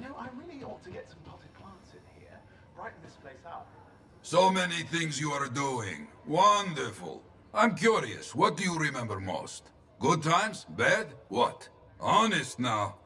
know, I really ought to get some potted plants in here. Brighten this place up. So many things you are doing. Wonderful. I'm curious, what do you remember most? Good times? Bad? What? Honest now.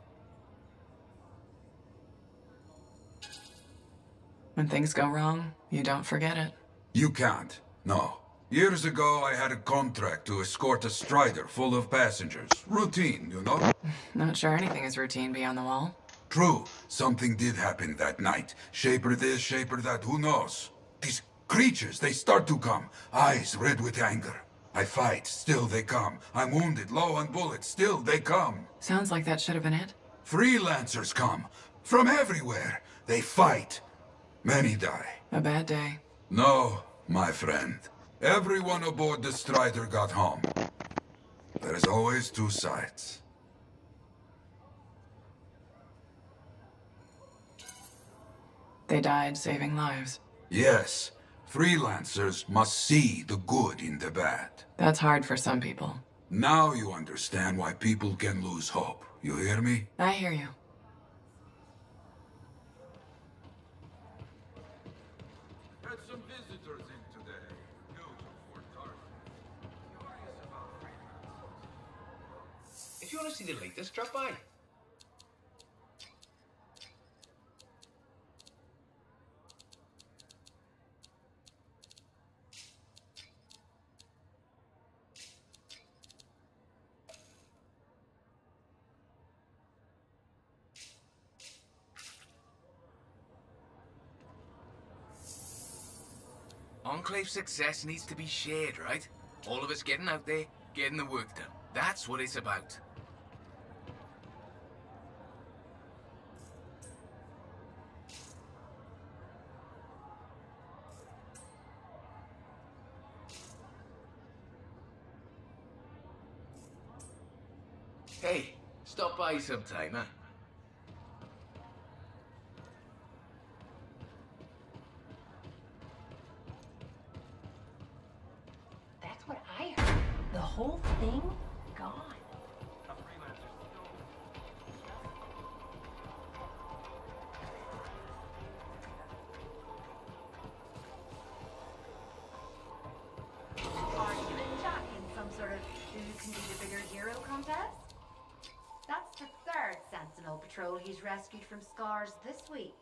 When things go wrong, you don't forget it. You can't. No. Years ago, I had a contract to escort a Strider full of passengers. Routine, you know? Not sure anything is routine beyond the wall. True. Something did happen that night. Shaper this, shaper that, who knows? These creatures, they start to come. Eyes red with anger. I fight, still they come. I'm wounded, low on bullets, still they come. Sounds like that should have been it. Freelancers come. From everywhere. They fight. Many die. A bad day. No, my friend. Everyone aboard the Strider got home. There is always two sides. They died saving lives. Yes. Freelancers must see the good in the bad. That's hard for some people. Now you understand why people can lose hope. You hear me? I hear you. Had some visitors in today. Beautiful target. Curious about freelancers. If you want to see the latest, drop by. Enclave success needs to be shared, right? All of us getting out there, getting the work done. That's what it's about. Hey, stop by sometime, huh? That's what I heard. The whole thing gone. Are you and Jack in some sort of who can be the bigger hero contest? That's the third Sentinel patrol he's rescued from scars this week.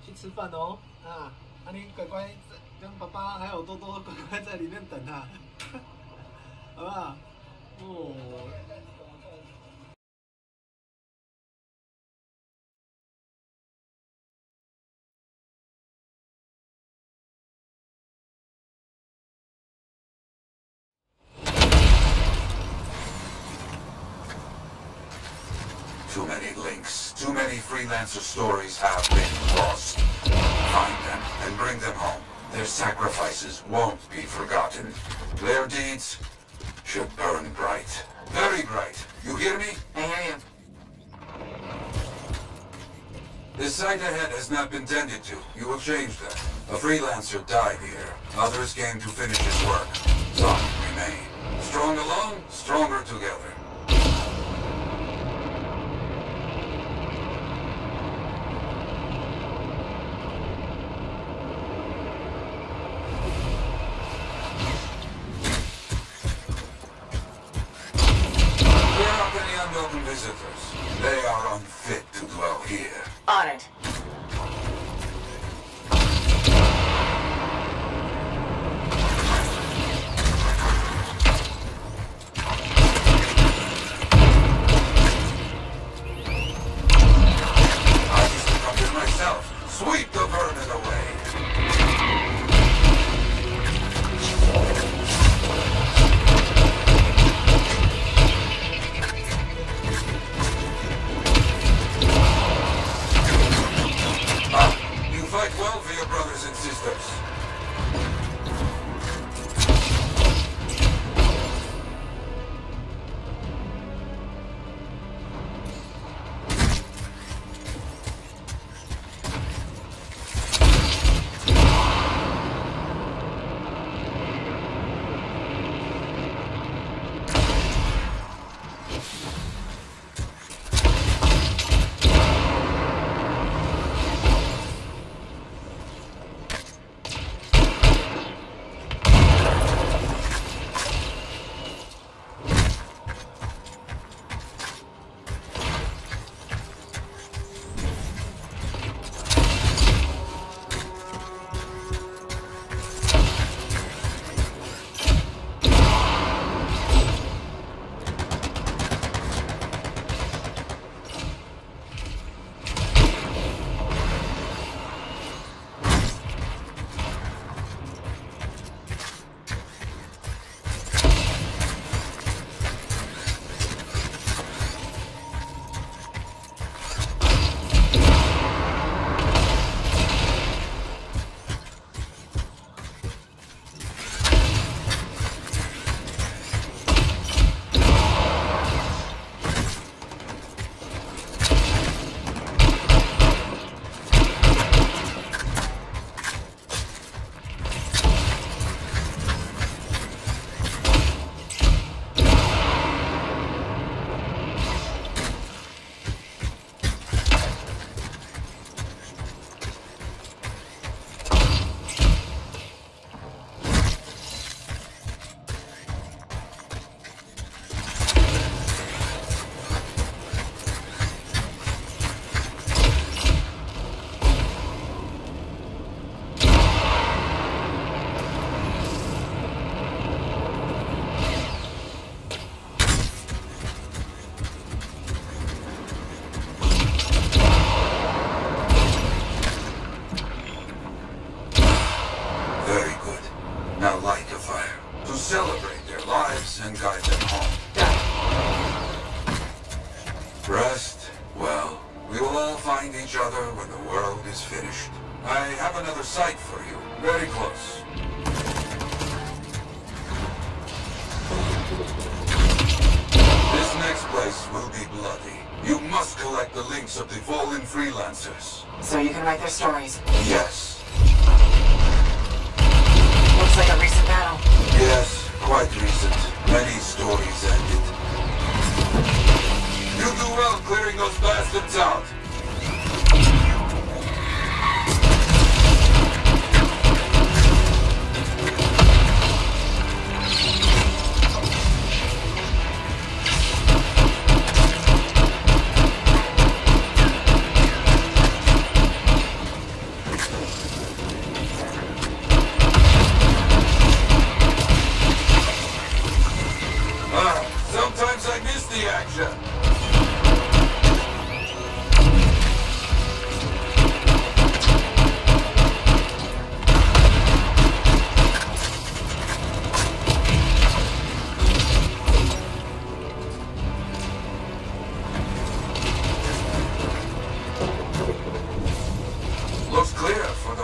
去吃饭哦。啊，你乖乖跟爸爸还有多多乖乖在里面等啊，好不好？哦。Too many links, too many freelancer stories have been lost. Find them and bring them home. Their sacrifices won't be forgotten. Their deeds should burn bright. Very bright. You hear me? I hear you. This site ahead has not been tended to. You will change that. A freelancer died here. Others came to finish his work. Some remain. Strong alone, stronger together. Unwelcome visitors. They are unfit to dwell here. On it. I used to come here myself. Sweep the vermin away. Fight well for your brothers and sisters. Celebrate their lives and guide them home. Rest? Well, we will all find each other when the world is finished. I have another site for you, very close. This next place will be bloody. You must collect the links of the fallen freelancers. So you can write their stories. Yes. Looks like a recent battle. Yes, quite recent. Many stories ended. You do well clearing those bastards out.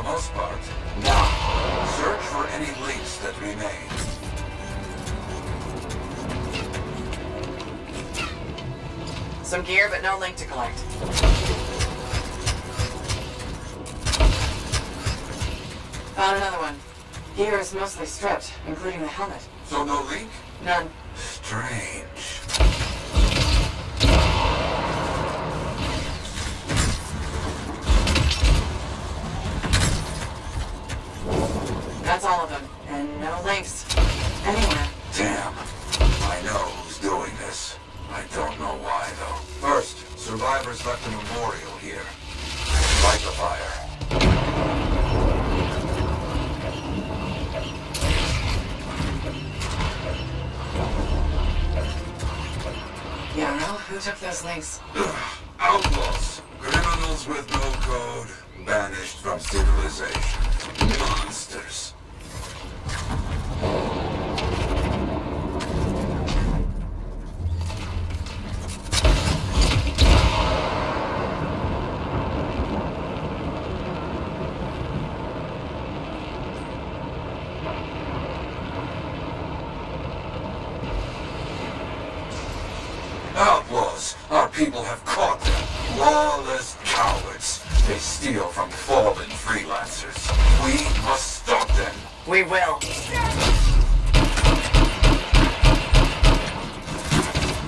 most part. Now, search for any links that remain. Some gear, but no link to collect. Found another one. Gear is mostly stripped, including the helmet. So no link? None. Strange. That's all of them. And no links. Anywhere. Damn. I know who's doing this. I don't know why, though. First, survivors left a memorial here. Light the fire. Yeah, well, who took those links? Outlaws. Criminals with no code. Banished from civilization. Monsters. Outlaws! Our people have caught them. Lawless cowards. They steal from fallen freelancers. We must stop them. We will.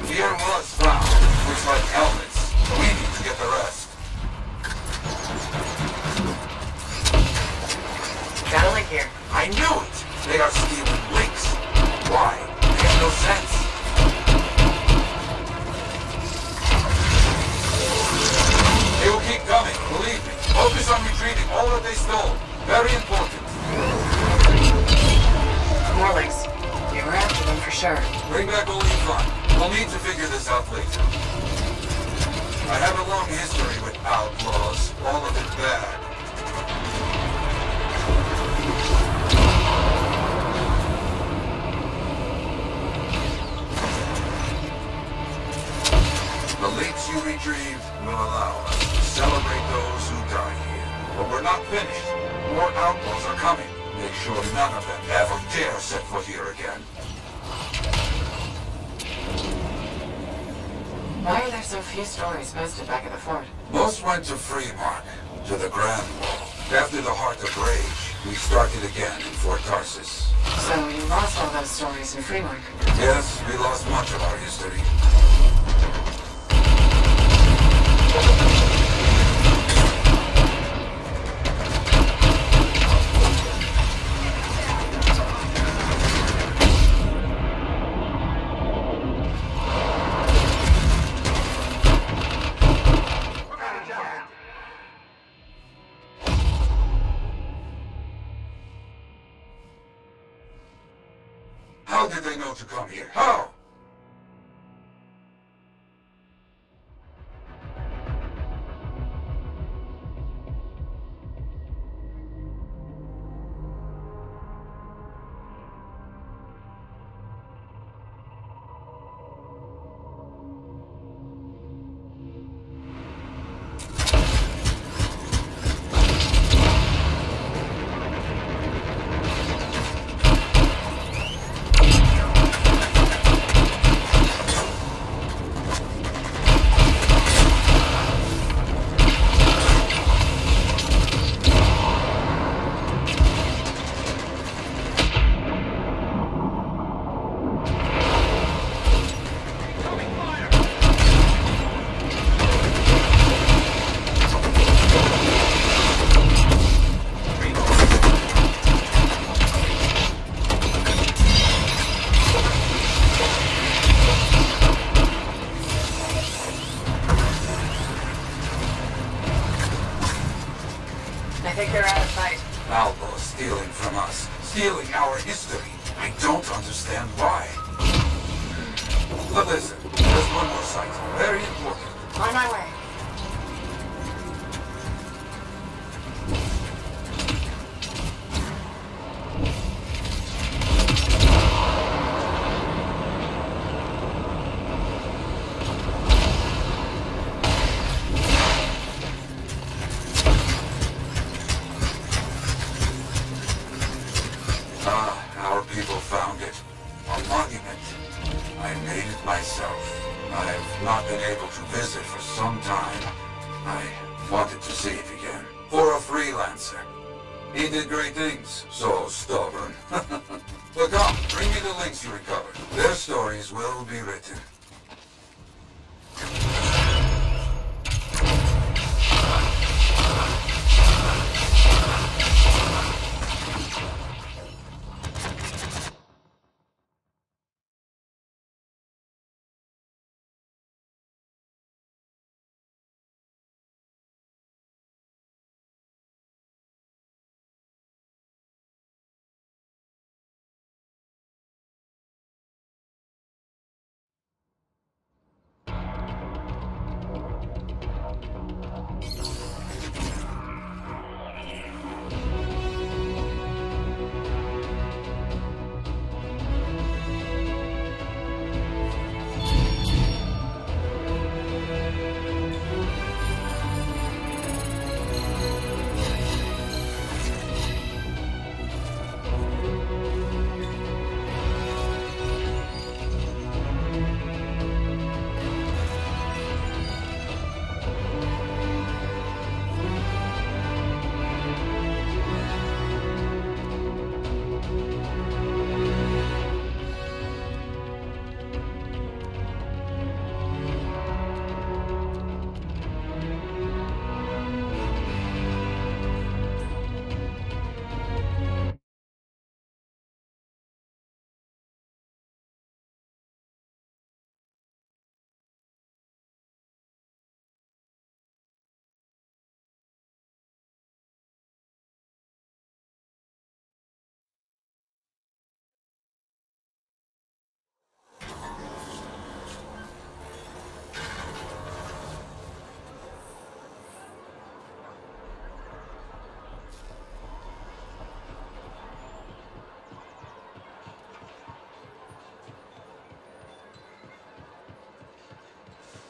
Gear was found. Looks like helmets. We need to get the rest. Got a link here. I knew it! They are stealing links. Why? Makes no sense. They will keep coming, believe me. Focus on retrieving all that they stole. Very important. More links. We were after them for sure. Bring back only fun. We'll need to figure this out later. I have a long history with outlaws. All of it bad. The links you retrieved will allow us to celebrate those who die here. But we're not finished. More outlaws are coming. Make sure none of them ever dare set foot here again. Why are there so few stories posted back at the fort? Most went to Freemark, to the Grand Wall. After the Heart of Rage, we started again in Fort Tarsus. So you lost all those stories in Freemark. Yes, we lost much of our history. How did they know to come here? How? I think they're out of sight. Outlaws stealing from us, stealing our history. I don't understand why. But listen, there's one more site, very important. On my way. I wanted to see it again. For a freelancer. He did great things. So stubborn. But come, bring me the links you recovered. Their stories will be written.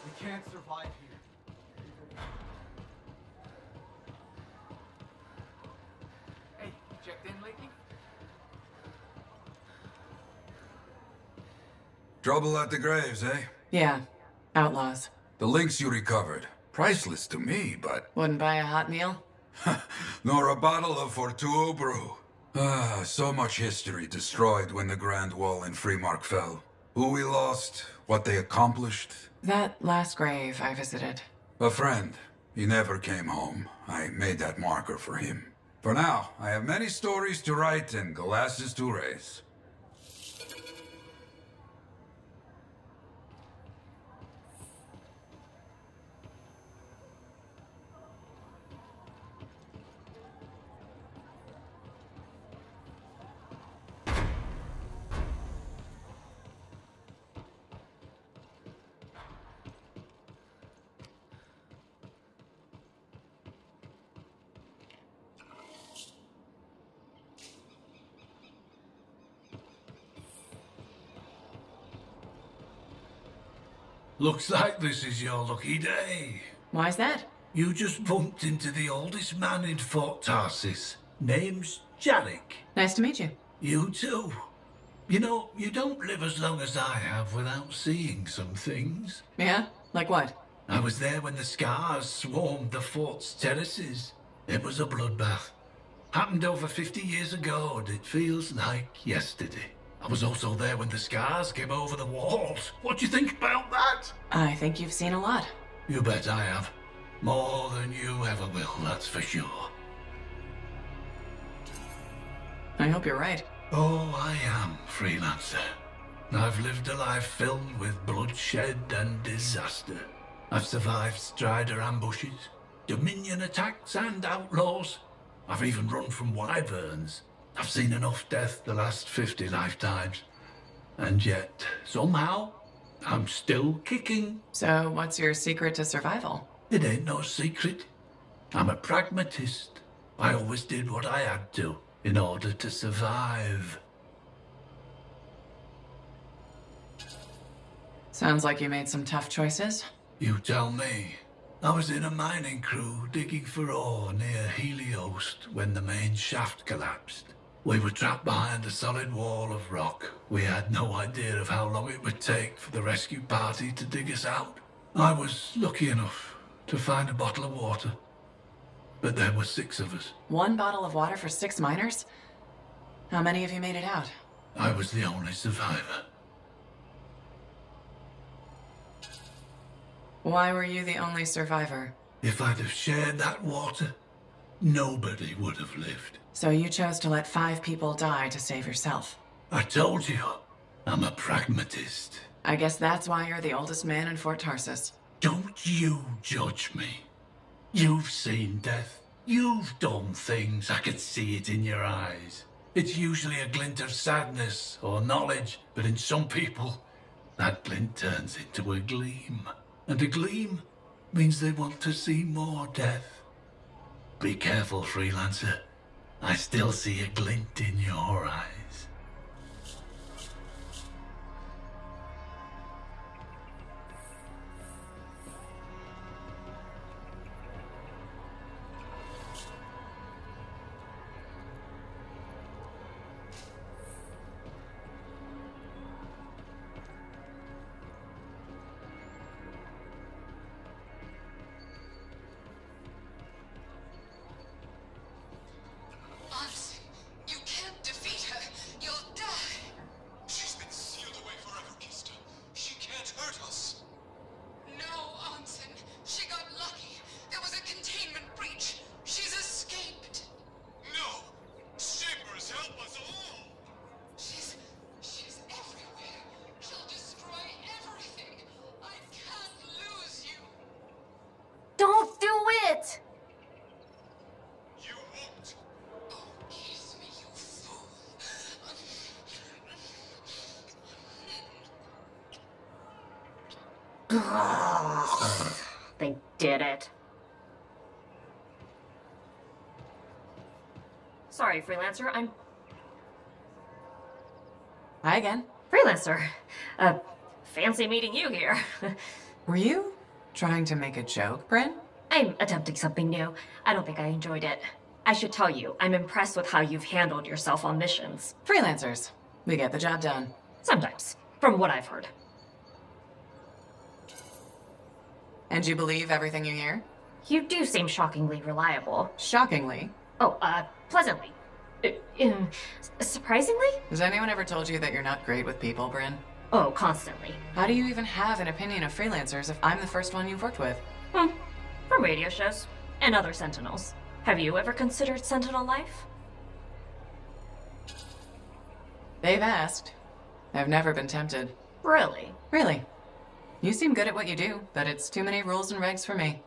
We can't survive here. Hey, you checked in lately? Trouble at the graves, eh? Yeah, outlaws. The links you recovered. Priceless to me, but... Wouldn't buy a hot meal? nor a bottle of Fortuo brew. Ah, so much history destroyed when the Grand Wall in Freemark fell. Who we lost, what they accomplished. That last grave I visited. A friend. He never came home. I made that marker for him. For now, I have many stories to write and glasses to raise. Looks like this is your lucky day. Why's that? You just bumped into the oldest man in Fort Tarsis. Name's Jarek. Nice to meet you. You too. You know, you don't live as long as I have without seeing some things. Yeah? Like what? I was there when the scars swarmed the fort's terraces. It was a bloodbath. Happened over 50 years ago, and it feels like yesterday. I was also there when the scars came over the walls. What do you think about that? I think you've seen a lot. You bet I have. More than you ever will, that's for sure. I hope you're right. Oh, I am, freelancer. I've lived a life filled with bloodshed and disaster. I've survived Strider ambushes, Dominion attacks and outlaws. I've even run from wyverns. I've seen enough death the last 50 lifetimes. And yet, somehow, I'm still kicking. So, what's your secret to survival? It ain't no secret. I'm a pragmatist. I always did what I had to in order to survive. Sounds like you made some tough choices. You tell me. I was in a mining crew digging for ore near Heliost when the main shaft collapsed. We were trapped behind a solid wall of rock. We had no idea of how long it would take for the rescue party to dig us out. I was lucky enough to find a bottle of water. But there were 6 of us. 1 bottle of water for 6 miners? How many of you made it out? I was the only survivor. Why were you the only survivor? If I'd have shared that water, nobody would have lived. So you chose to let 5 people die to save yourself. I told you, I'm a pragmatist. I guess that's why you're the oldest man in Fort Tarsus. Don't you judge me. You've seen death. You've done things. I could see it in your eyes. It's usually a glint of sadness or knowledge, but in some people, that glint turns into a gleam. And a gleam means they want to see more death. Be careful, freelancer. I still see a glint in your eyes. You can't defeat her. You'll die. She's been sealed away forever, Kista. She can't hurt us. No, Anson. She got lucky. There was a containment breach. She's escaped. No. Shapers, help us all. She's everywhere. She'll destroy everything. I can't lose you. Don't do it! You won't. Oh, kiss me, you fool. They did it. Sorry, Freelancer, I'm... Hi again. Freelancer. Fancy meeting you here. Were you trying to make a joke, Bryn? I'm attempting something new. I don't think I enjoyed it. I should tell you, I'm impressed with how you've handled yourself on missions. Freelancers. We get the job done. Sometimes, from what I've heard. And you believe everything you hear? You do seem shockingly reliable. Shockingly. Oh, pleasantly. Surprisingly? Has anyone ever told you that you're not great with people, Bryn? Oh, constantly. How do you even have an opinion of freelancers if I'm the first one you've worked with? From radio shows. And other Sentinels. Have you ever considered Sentinel life? They've asked. I've never been tempted. Really? Really. You seem good at what you do, but it's too many rules and regs for me.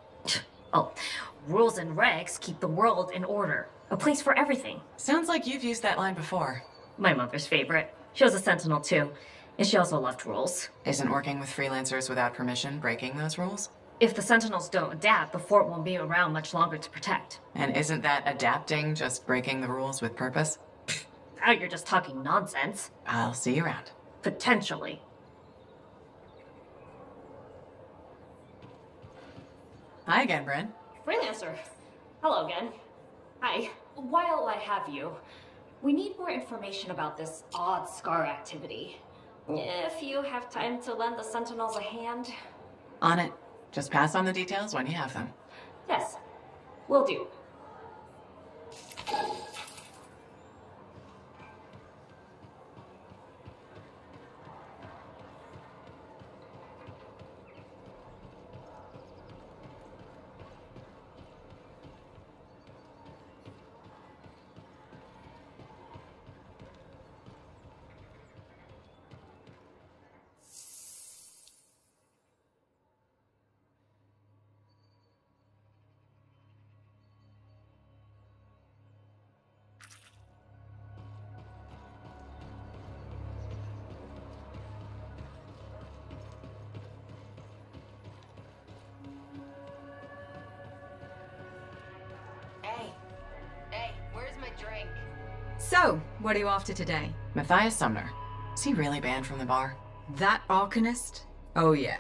Oh, rules and regs keep the world in order. A place for everything. Sounds like you've used that line before. My mother's favorite. She was a Sentinel too. And she also loved rules. Isn't working with freelancers without permission breaking those rules? If the Sentinels don't adapt, the fort won't be around much longer to protect. And isn't that adapting just breaking the rules with purpose? Now you're just talking nonsense. I'll see you around. Potentially. Hi again, Bryn. Freelancer. Hello again. Hi. While I have you, we need more information about this odd scar activity. If you have time to lend the Sentinels a hand. On it. Just pass on the details when you have them. Yes, will do. Hey, where's my drink? So, what are you after today? Matthias Sumner. Is he really banned from the bar? That Arcanist? Oh yeah.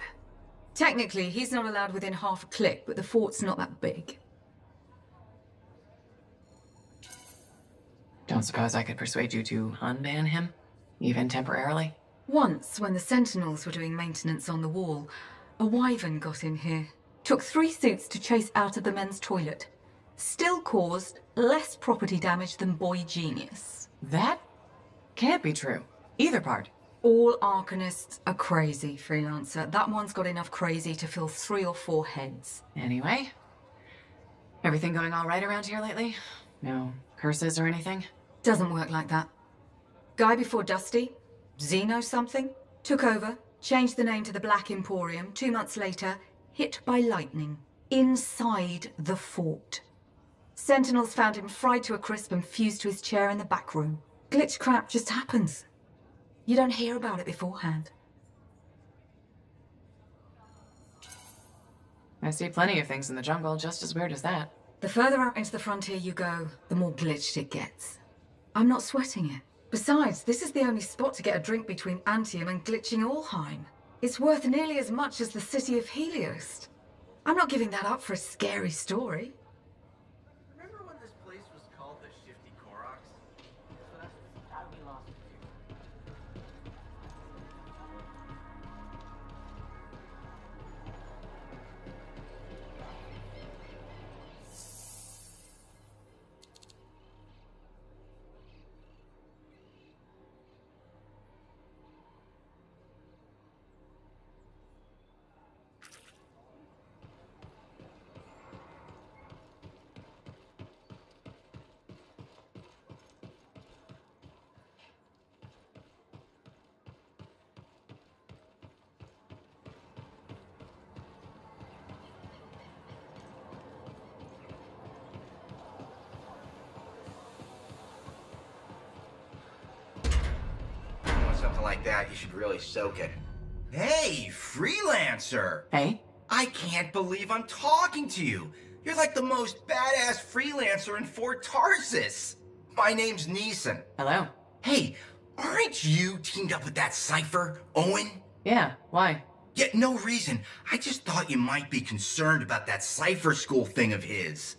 Technically, he's not allowed within half a click, but the fort's not that big. Don't suppose I could persuade you to unban him? Even temporarily? Once, when the Sentinels were doing maintenance on the wall, a wyvern got in here. Took 3 suits to chase out of the men's toilet. Still caused less property damage than Boy Genius. That can't be true. Either part. All Arcanists are crazy, Freelancer. That one's got enough crazy to fill 3 or 4 heads. Anyway, everything going all right around here lately? No curses or anything? Doesn't work like that. Guy before Dusty, Xeno something, took over, changed the name to the Black Emporium. 2 months later, hit by lightning. Inside the fort. Sentinels found him fried to a crisp and fused to his chair in the back room. Glitch crap just happens. You don't hear about it beforehand. I see plenty of things in the jungle just as weird as that. The further out into the frontier you go, the more glitched it gets. I'm not sweating it. Besides, this is the only spot to get a drink between Antium and glitching Allheim. It's worth nearly as much as the city of Helios. I'm not giving that up for a scary story. Remember when this place was called the Shifty Koroks? So that's how we lost it too. Something like that, you should really soak it. Hey, Freelancer! Hey? I can't believe I'm talking to you. You're like the most badass freelancer in Fort Tarsus. My name's Neeson. Hello. Hey, aren't you teamed up with that Cypher, Owen? Yeah, why? Yeah, no reason. I just thought you might be concerned about that Cypher school thing of his.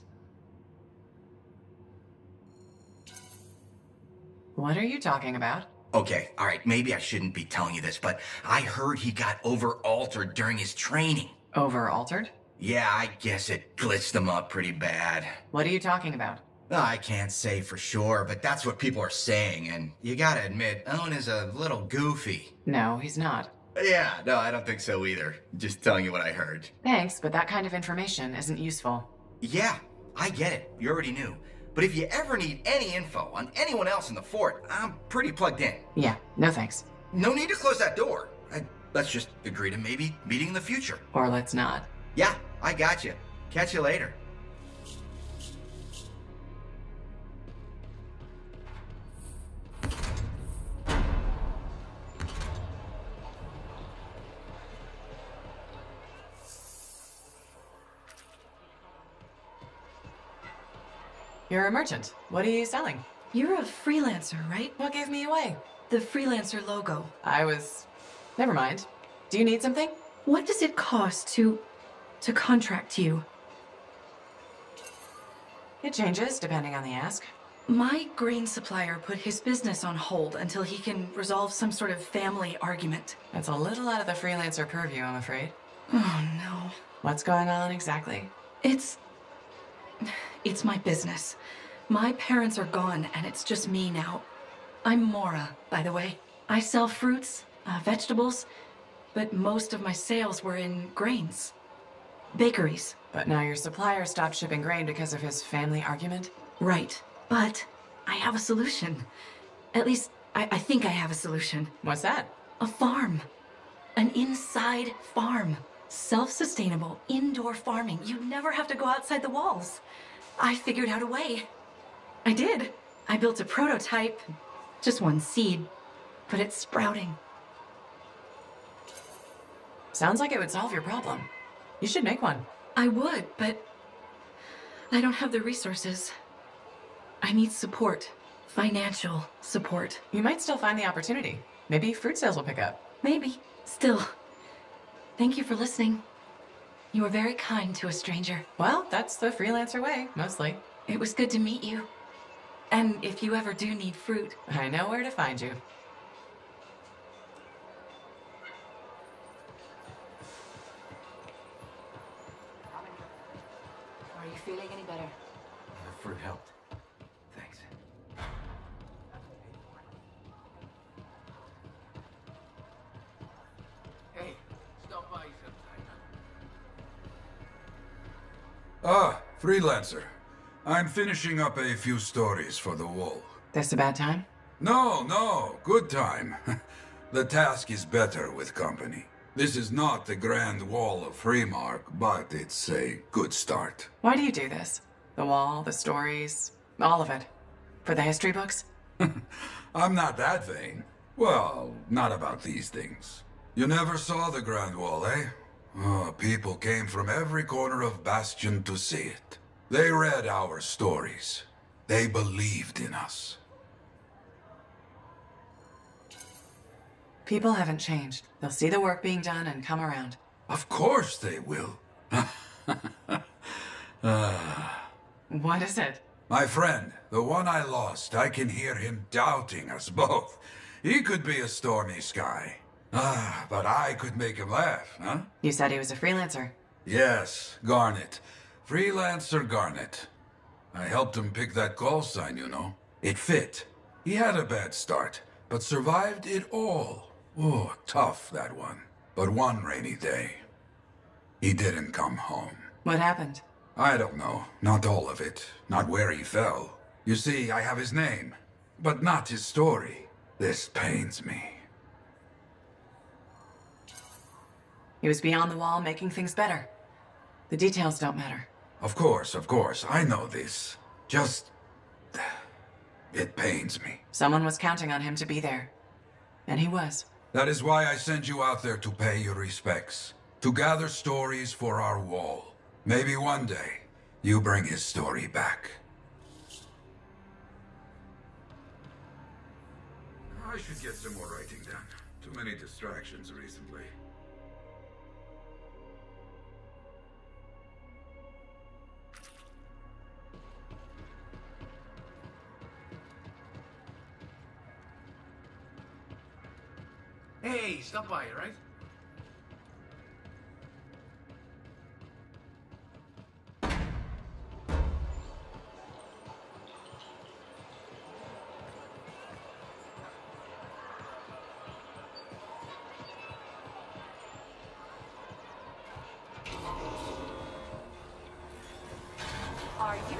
What are you talking about? Okay, alright, maybe I shouldn't be telling you this, but I heard he got over-altered during his training. Over-altered? Yeah, I guess it glitched him up pretty bad. What are you talking about? I can't say for sure, but that's what people are saying, and you gotta admit, Owen is a little goofy. No, he's not. Yeah, no, I don't think so either. Just telling you what I heard. Thanks, but that kind of information isn't useful. Yeah, I get it. You already knew. But if you ever need any info on anyone else in the fort, I'm pretty plugged in. Yeah, no thanks. No need to close that door. Let's just agree to maybe meeting in the future. Or let's not. Yeah, I got you. Catch you later. You're a merchant. What are you selling? You're a freelancer, right? What gave me away? The freelancer logo. Never mind. Do you need something? What does it cost to contract you? It changes depending on the ask. My grain supplier put his business on hold until he can resolve some sort of family argument. That's a little out of the freelancer purview, I'm afraid. Oh, no. What's going on exactly? It's my business. My parents are gone, and it's just me now. I'm Mora, by the way. I sell fruits, vegetables, but most of my sales were in grains. Bakeries. But now your supplier stopped shipping grain because of his family argument? Right. But I have a solution. At least, I think I have a solution. What's that? A farm. An inside farm. Self-sustainable, indoor farming. You never have to go outside the walls. I figured out a way. I did. I built a prototype. Just one seed. But it's sprouting. Sounds like it would solve your problem. You should make one. I would, but I don't have the resources. I need support. Financial support. You might still find the opportunity. Maybe fruit sales will pick up. Maybe. Still. Thank you for listening. You were very kind to a stranger. Well, that's the freelancer way, mostly. It was good to meet you. And if you ever do need fruit, I know where to find you. Are you feeling any better? The fruit helped. Thanks. Hey, stop by sometime. Ah, freelancer. I'm finishing up a few stories for the wall. This a bad time? No, good time. The task is better with company. This is not the Grand Wall of Freemark, but it's a good start. Why do you do this? The wall, the stories, all of it. For the history books? I'm not that vain. Well, not about these things. You never saw the Grand Wall, eh? Oh, people came from every corner of Bastion to see it. They read our stories. They believed in us. People haven't changed. They'll see the work being done and come around. Of course they will. What is it? My friend, the one I lost, I can hear him doubting us both. He could be a stormy sky. But I could make him laugh, huh? You said he was a freelancer. Yes, Garnet. Freelancer Garnet. I helped him pick that call sign, you know. It fit. He had a bad start, but survived it all. Oh, tough, that one. But one rainy day, he didn't come home. What happened? I don't know. Not all of it. Not where he fell. You see, I have his name, but not his story. This pains me. He was beyond the wall, making things better. The details don't matter. Of course. I know this. Just... it pains me. Someone was counting on him to be there. And he was. That is why I sent you out there to pay your respects. To gather stories for our wall. Maybe one day, you bring his story back. I should get some more writing done. Too many distractions recently. Hey, stop by, right? Are you?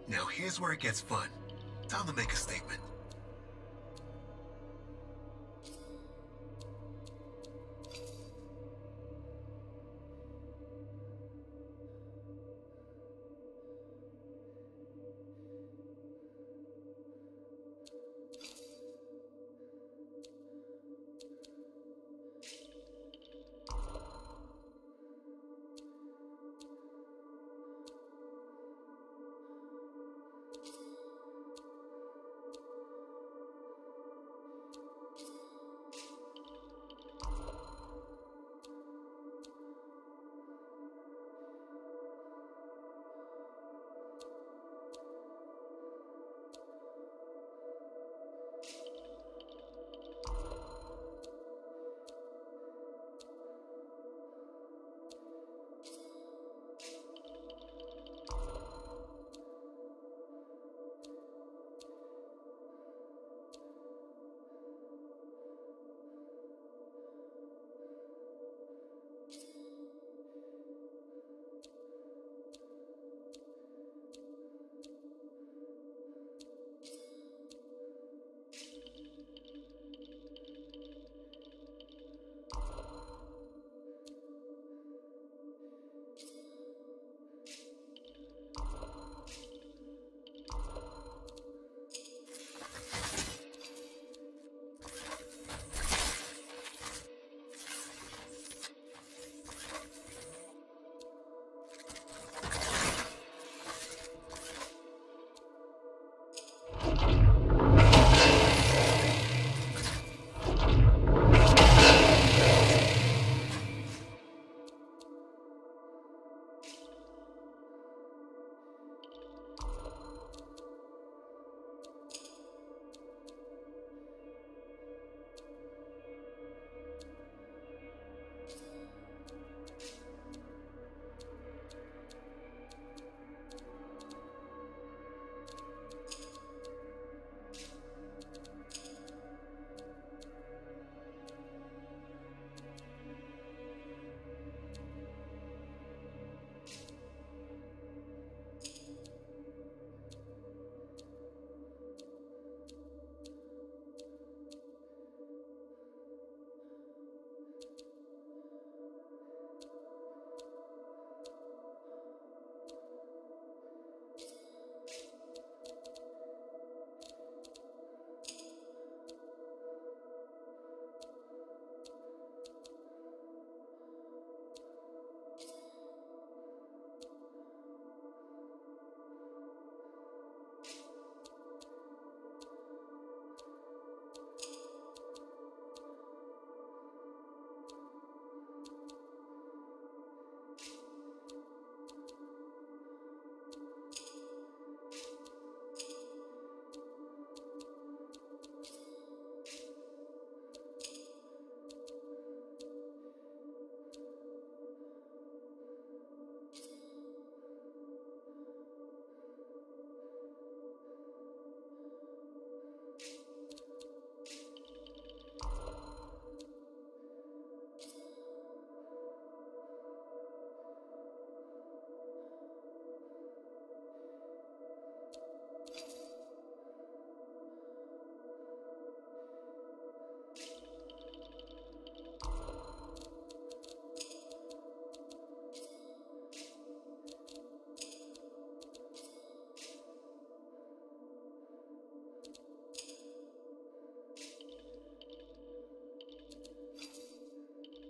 Now here's where it gets fun. Time to make a statement.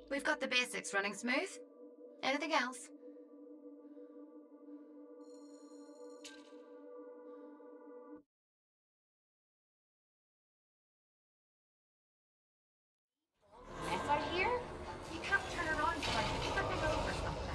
We've got the basics running smooth. Anything else? Effort here? You can't turn around for tripping over something.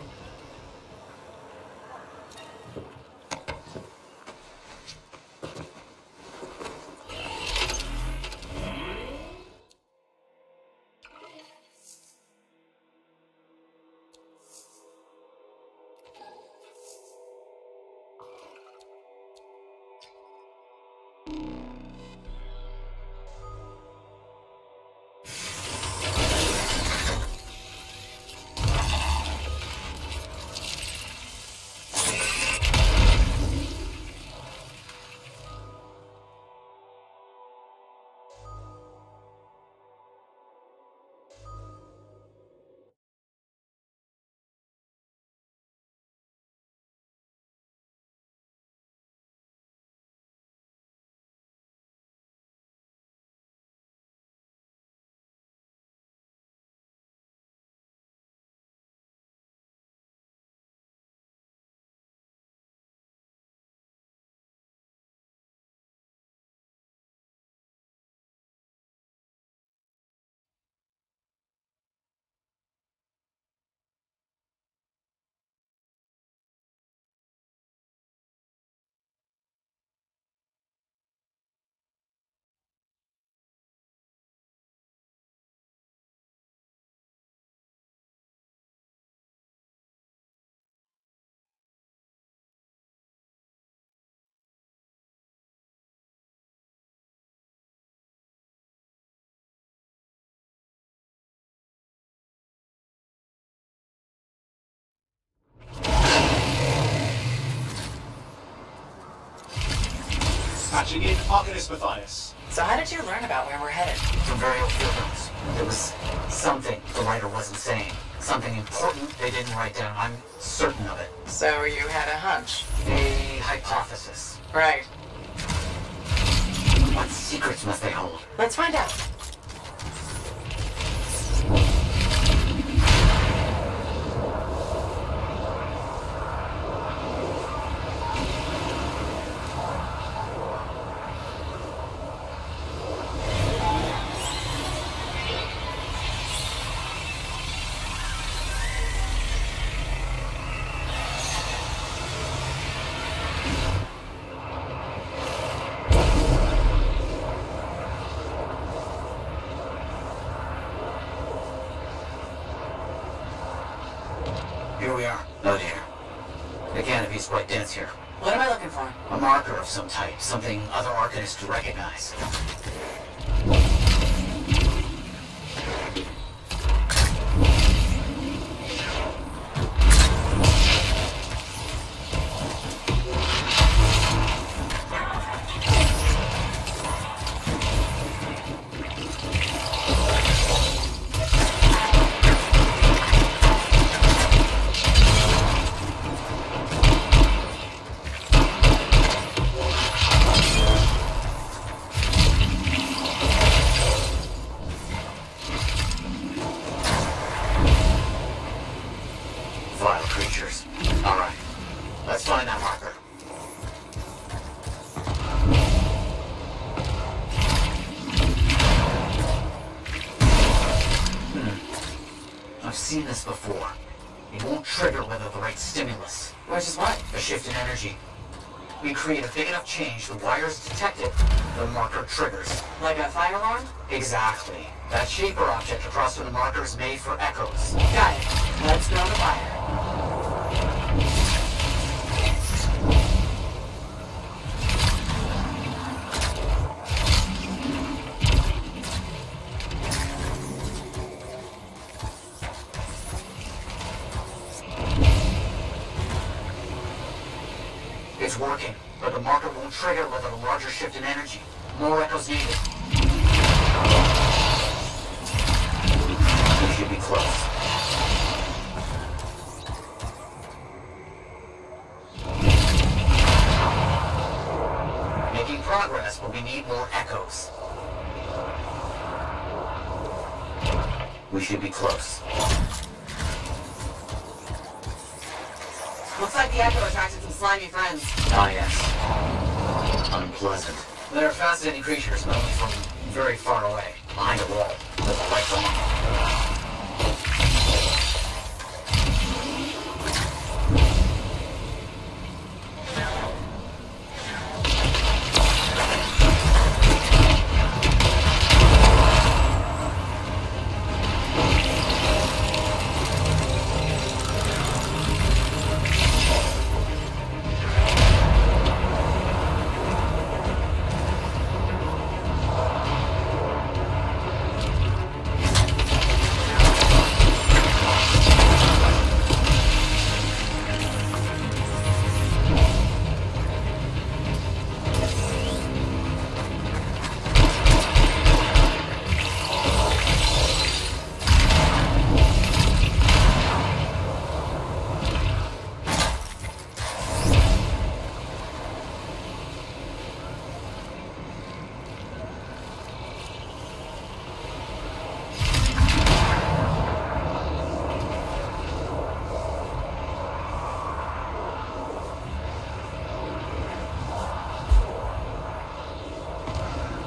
Patching in Arcanist Matthias. So how did you learn about where we're headed? From very old field notes. There was something the writer wasn't saying. Something important they didn't write down. I'm certain of it. So you had a hunch? A hypothesis. Right. What secrets must they hold? Let's find out. Here we are. Oh dear. The canopy's quite dense here. What am I looking for? A marker of some type. Something other Arcanists could recognize. Vile creatures. Alright. Let's find that marker. I've seen this before. It won't trigger without the right stimulus. Which is what? A shift in energy. We create a big enough change, the wires detect it, the marker triggers. Like a fire alarm? Exactly. That shaper object across from the marker is made for echoes. Got it. Let's build a fire. It's working, but the marker won't trigger without a larger shift in energy. More echoes needed. We should be close. Making progress, but we need more echoes. We should be close. Looks like the echo attracted some slimy friends. Ah, yes. Unpleasant. They're fascinating creatures, but only from very far away, behind a wall, with the lights on.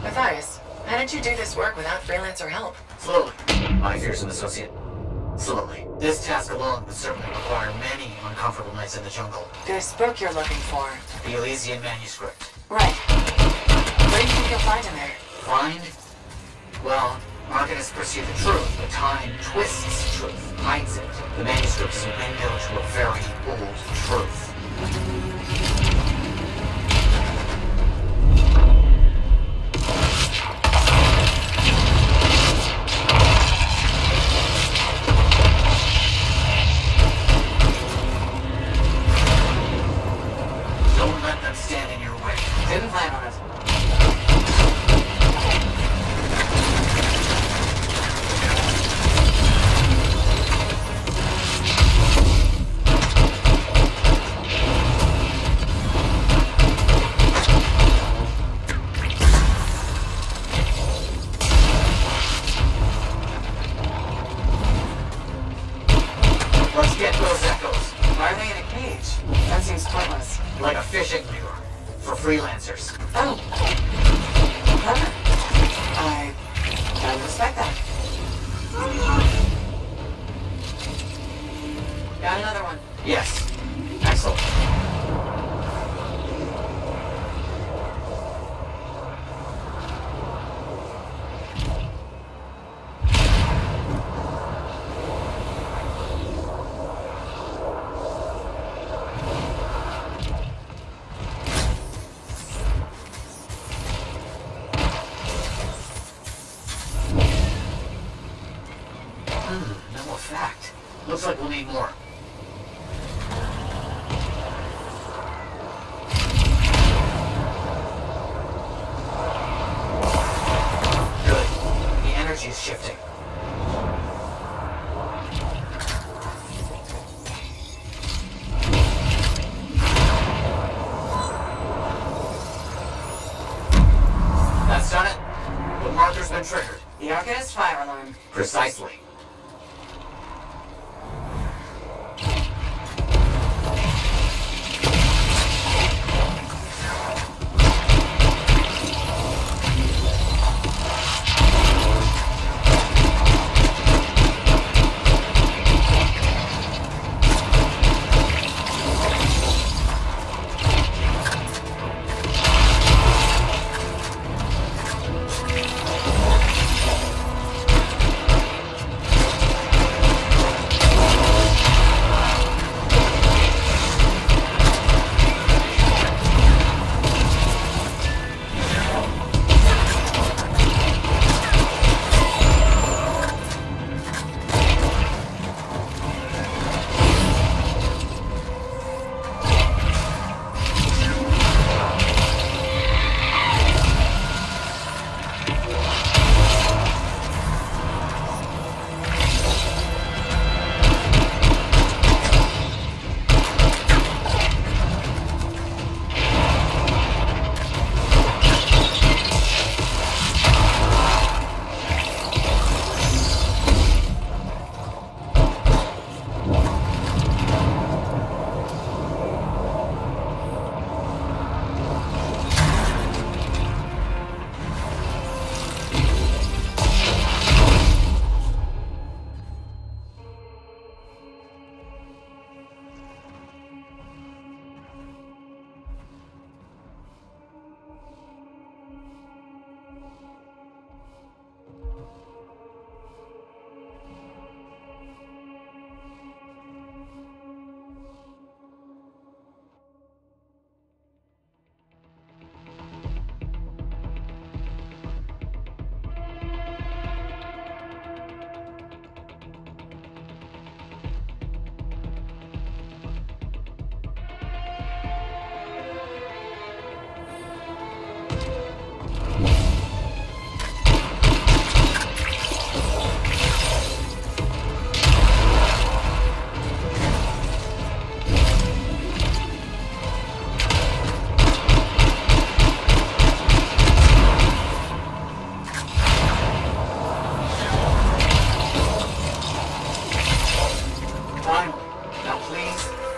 Matthias, how did you do this work without freelancer help? Slowly. My fearsome associate. Slowly. This task alone would certainly require many uncomfortable nights in the jungle. This book you're looking for. The Elysian manuscript. Right. What do you think you'll find in there? Find? Well, Arcanists pursue the truth, but time twists truth, hides it. The manuscript is a window to a very old truth. Don't let them stand in your way. Didn't plan on it. seems pointless. Like a fishing lure for freelancers. Oh. Clever. I respect that. Got another one. Yes. Excellent. No effect. Looks like we'll need more. Good. The energy is shifting. That's done it. The marker's been triggered. The Arcanist fire alarm. Precisely.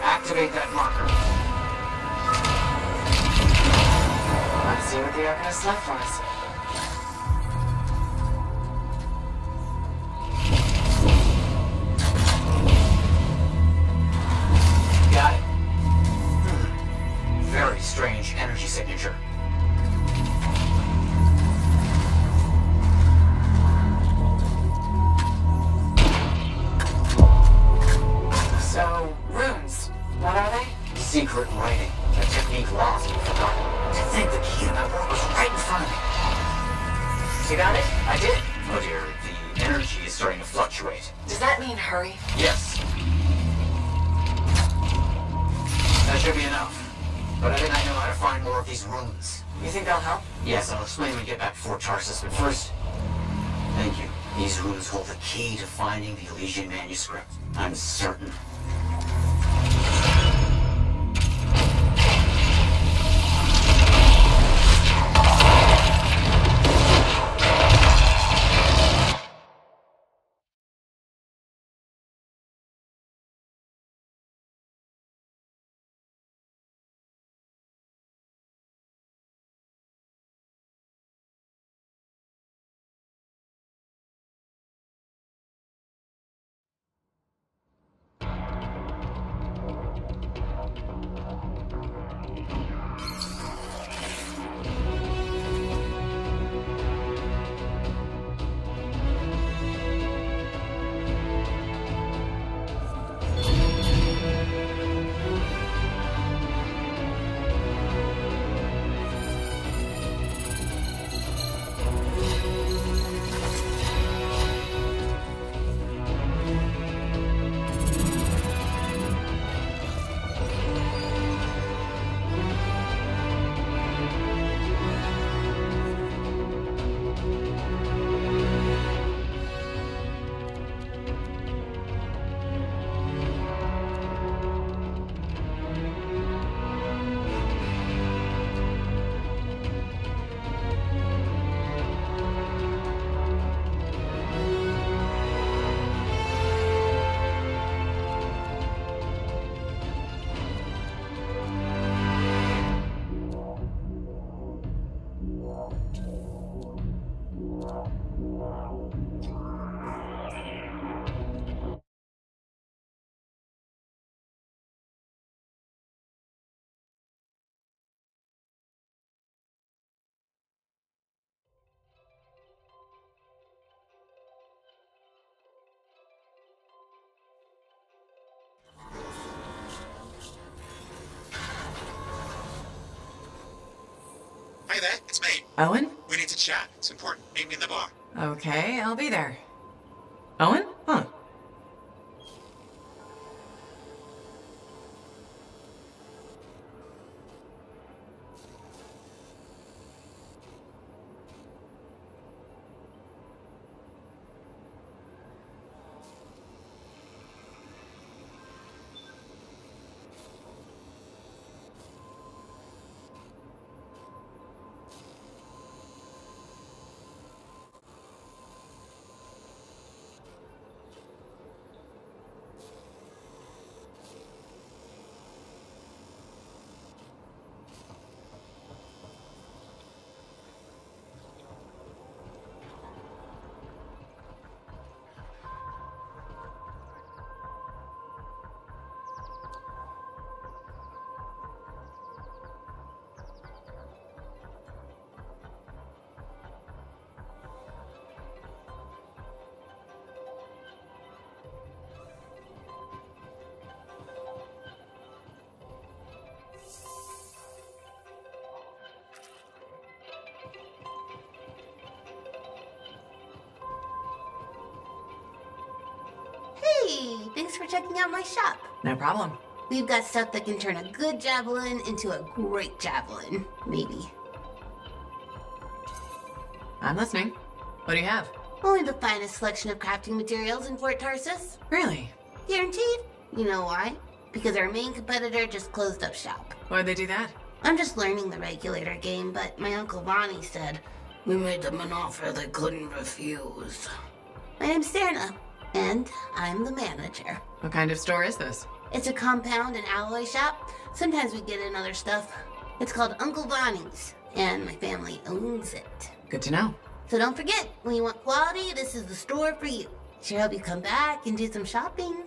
Activate that marker. Let's see what the Arcanist left for us. Got it. Very strange energy signature. So, runes. What are they? Secret writing. A technique lost and forgotten. To think the key to my work was right in front of me. You got it? I did. Oh dear, the energy is starting to fluctuate. Does that mean hurry? Yes. That should be enough. But I think I know how to find more of these runes. You think they'll help? Yes, I'll explain when we get back to Fort Tarsus, but first, thank you. These runes hold the key to finding the Elysian manuscript. I'm certain. it's me. Owen? We need to chat. It's important. Meet me in the bar. Okay, I'll be there. Owen? Huh. Hey, thanks for checking out my shop. No problem. We've got stuff that can turn a good javelin into a great javelin, maybe. I'm listening. What do you have? Only the finest selection of crafting materials in Fort Tarsus. Really? Guaranteed. You know why? Because our main competitor just closed up shop. Why'd they do that? I'm just learning the regulator game, but my Uncle Ronnie said, we made them an offer they couldn't refuse. My name's Serna, and I'm the manager. What kind of store is this? It's a compound and alloy shop. Sometimes we get in other stuff. It's called Uncle Ronnie's, and my family owns it. Good to know. So don't forget, when you want quality, this is the store for you. Sure hope you come back and do some shopping.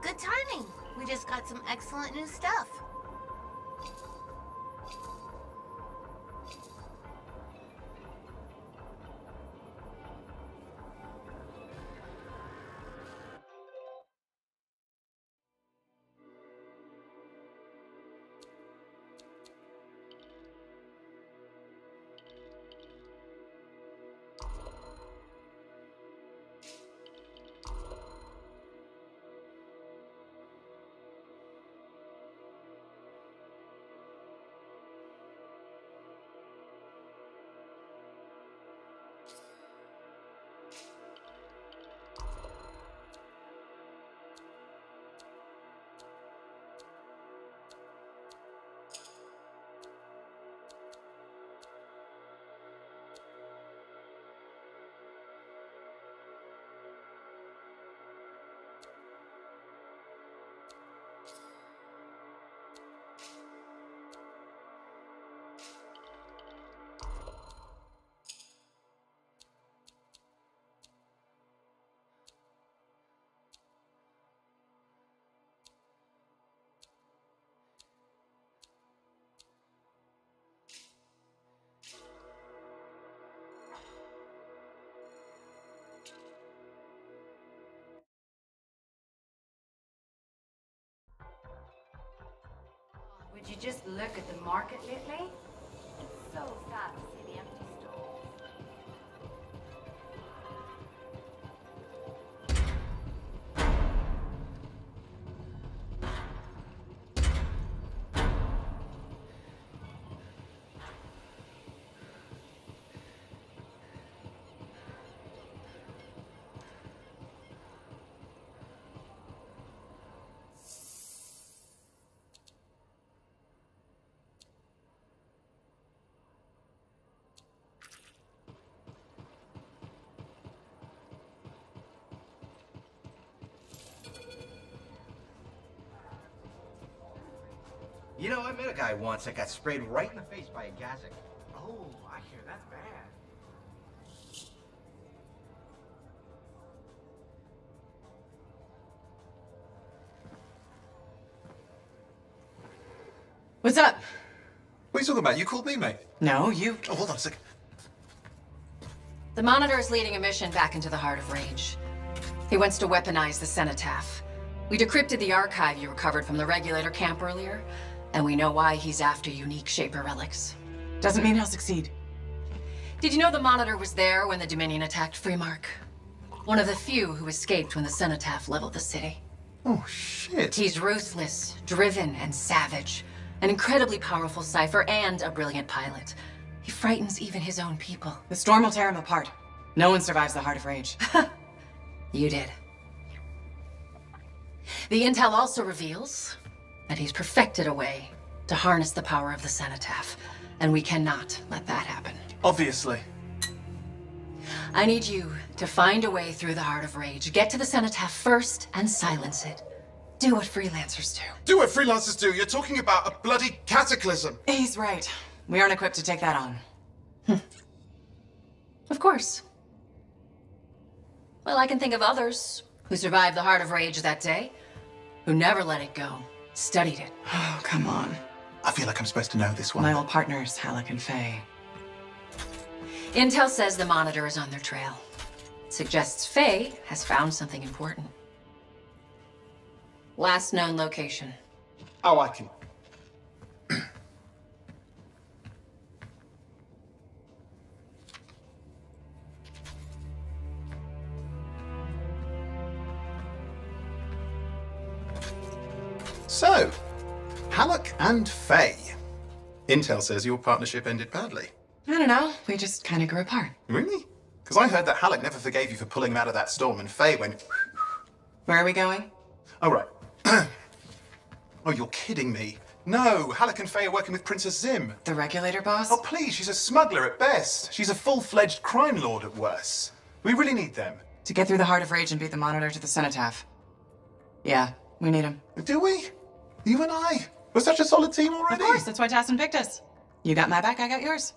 Good timing. We just got some excellent new stuff. Would you just look at the market lately? It's so sad to see the empty stalls. You know, I met a guy once that got sprayed right in the face by a Gazik. Oh, I hear that's bad. What's up? What are you talking about? You called me, mate? No, you... Oh, hold on a second. The Monitor is leading a mission back into the heart of Rage. He wants to weaponize the Cenotaph. We decrypted the archive you recovered from the regulator camp earlier, and we know why he's after unique Shaper relics. Doesn't mean he'll succeed. Did you know the Monitor was there when the Dominion attacked Freemark? One of the few who escaped when the Cenotaph leveled the city. Oh, shit. He's ruthless, driven, and savage. An incredibly powerful cipher and a brilliant pilot. He frightens even his own people. The storm will tear him apart. No one survives the Heart of Rage. You did. The intel also reveals that he's perfected a way to harness the power of the Cenotaph, and we cannot let that happen. Obviously. I need you to find a way through the Heart of Rage, get to the Cenotaph first, and silence it. Do what freelancers do. Do what freelancers do? You're talking about a bloody cataclysm. He's right. We aren't equipped to take that on. Of course. Well, I can think of others who survived the Heart of Rage that day, who never let it go, studied it. Oh, come on. I feel like I'm supposed to know this one. My old partners, Halleck and Faye. Intel says the Monitor is on their trail. It suggests Faye has found something important. Last known location. Oh, I can... So, Halleck and Faye. Intel says your partnership ended badly. I don't know. We just kind of grew apart. Really? Because I heard that Halleck never forgave you for pulling him out of that storm, and Faye went... Where are we going? Oh, right. Oh, you're kidding me. No, Halleck and Faye are working with Princess Zim. The regulator boss? Oh, please, she's a smuggler at best. She's a full-fledged crime lord at worst. We really need them. To get through the Heart of Rage and beat the Monitor to the Cenotaph. Yeah, we need him. Do we? You and I? We're such a solid team already. Of course, that's why Tassin picked us. You got my back, I got yours.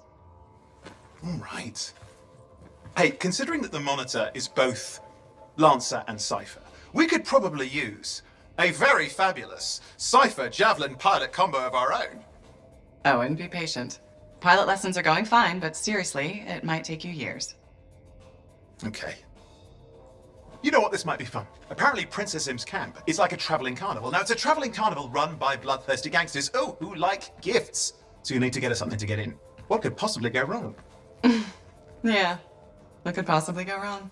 All right. Hey, considering that the Monitor is both Lancer and Cypher, we could probably use a very fabulous Cypher Javelin pilot combo of our own. Oh, and be patient. Pilot lessons are going fine, but seriously, it might take you years. Okay. You know what? This might be fun. Apparently Princess Zim's camp is like a traveling carnival. Now, it's a traveling carnival run by bloodthirsty gangsters, who like gifts. So you need to get us something to get in. What could possibly go wrong? Yeah. What could possibly go wrong?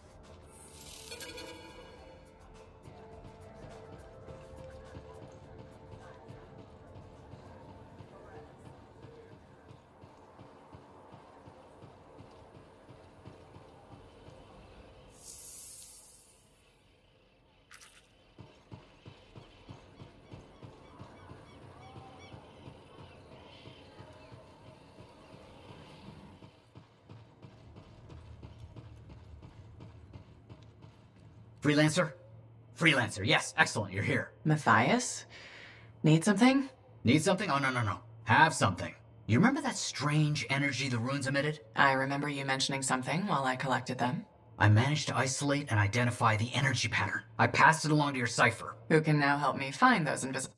Freelancer? Freelancer, yes, excellent, you're here. Matthias? Need something? Need something? Oh, no. Have something. You remember that strange energy the runes emitted? I remember you mentioning something while I collected them. I managed to isolate and identify the energy pattern. I passed it along to your cipher. Who can now help me find those invisible...